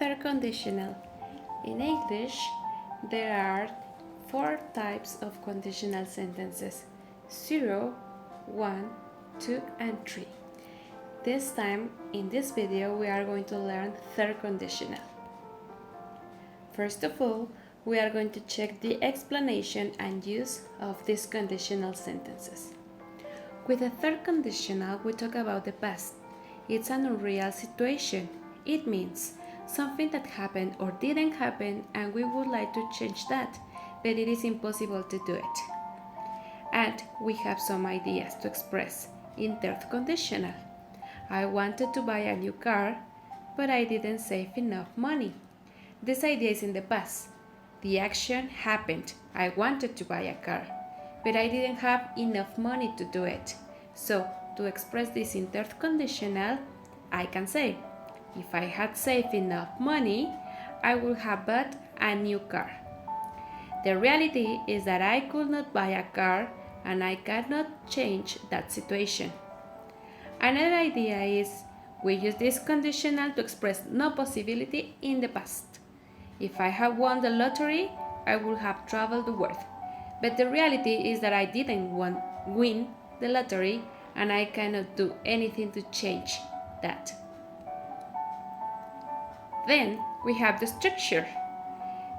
Third conditional. In English, there are 4 types of conditional sentences: 0, 1, 2, and 3. This time, in this video, we are going to learn third conditional. First of all, we are going to check the explanation and use of these conditional sentences. With the third conditional, we talk about the past. It's an unreal situation. It means something that happened or didn't happen and we would like to change that, but it is impossible to do it. And we have some ideas to express in third conditional. I wanted to buy a new car, but I didn't save enough money. This idea is in the past. The action happened. I wanted to buy a car, but I didn't have enough money to do it. So, to express this in third conditional, I can say, if I had saved enough money, I would have bought a new car. The reality is that I could not buy a car and I cannot change that situation. Another idea is we use this conditional to express no possibility in the past. If I had won the lottery, I would have traveled the world. But the reality is that I didn't win the lottery and I cannot do anything to change that. Then we have the structure.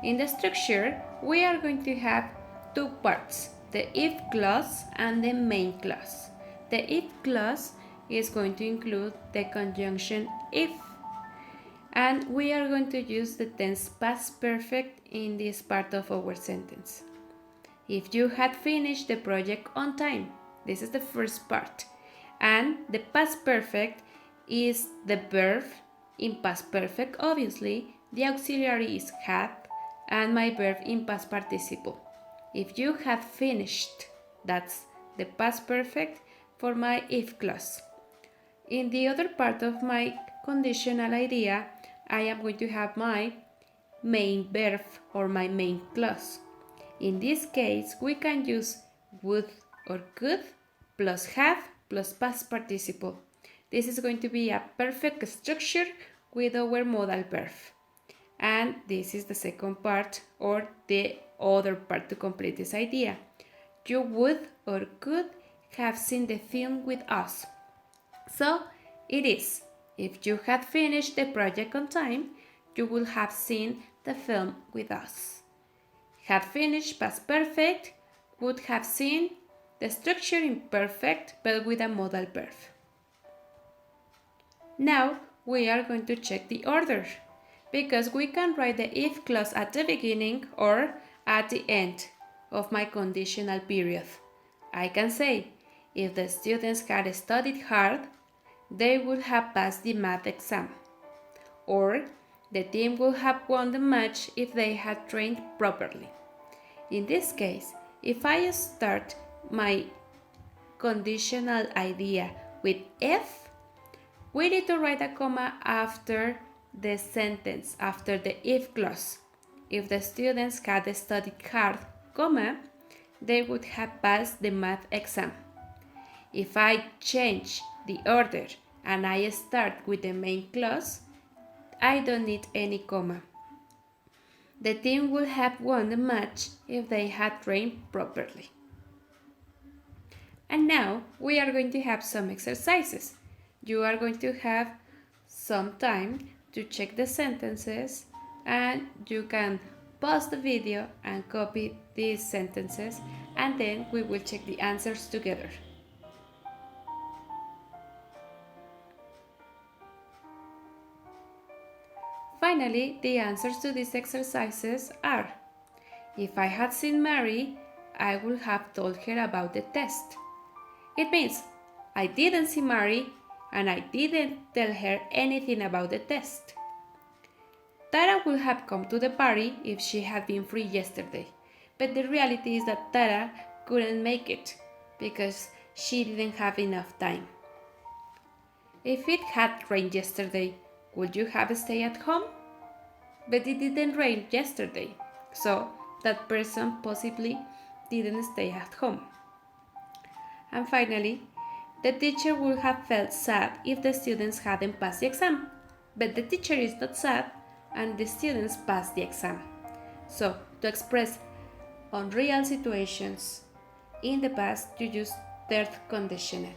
In the structure, we are going to have 2 parts, the if clause and the main clause. The if clause is going to include the conjunction if, and we are going to use the tense past perfect in this part of our sentence. If you had finished the project on time, this is the first part, and the past perfect is the verb. In past perfect, obviously, the auxiliary is had, and my verb in past participle. If you had finished, that's the past perfect for my if clause. In the other part of my conditional idea, I am going to have my main verb or my main clause. In this case, we can use would or could plus have plus past participle. This is going to be a perfect structure with our modal verb. And this is the second part or the other part to complete this idea. You would or could have seen the film with us. So it is, if you had finished the project on time, you would have seen the film with us. Had finished past perfect, would have seen, the structure in perfect but with a modal verb. Now we are going to check the order, because we can write the if clause at the beginning or at the end of my conditional period. I can say, if the students had studied hard, they would have passed the math exam. Or, the team would have won the match if they had trained properly. In this case, if I start my conditional idea with if, we need to write a comma after the sentence, after the if clause. If the students had studied hard, comma, they would have passed the math exam. If I change the order and I start with the main clause, I don't need any comma. The team would have won the match if they had trained properly. And now we are going to have some exercises. You are going to have some time to check the sentences, and you can pause the video and copy these sentences, and then we will check the answers together. Finally, the answers to these exercises are: if I had seen Mary, I would have told her about the test. It means I didn't see Mary and I didn't tell her anything about the test. Tara would have come to the party if she had been free yesterday, but the reality is that Tara couldn't make it because she didn't have enough time. If it had rained yesterday, would you have stayed at home? But it didn't rain yesterday, so that person possibly didn't stay at home. And finally, the teacher would have felt sad if the students hadn't passed the exam, but the teacher is not sad and the students pass the exam. So, to express on real situations in the past, you use third conditional.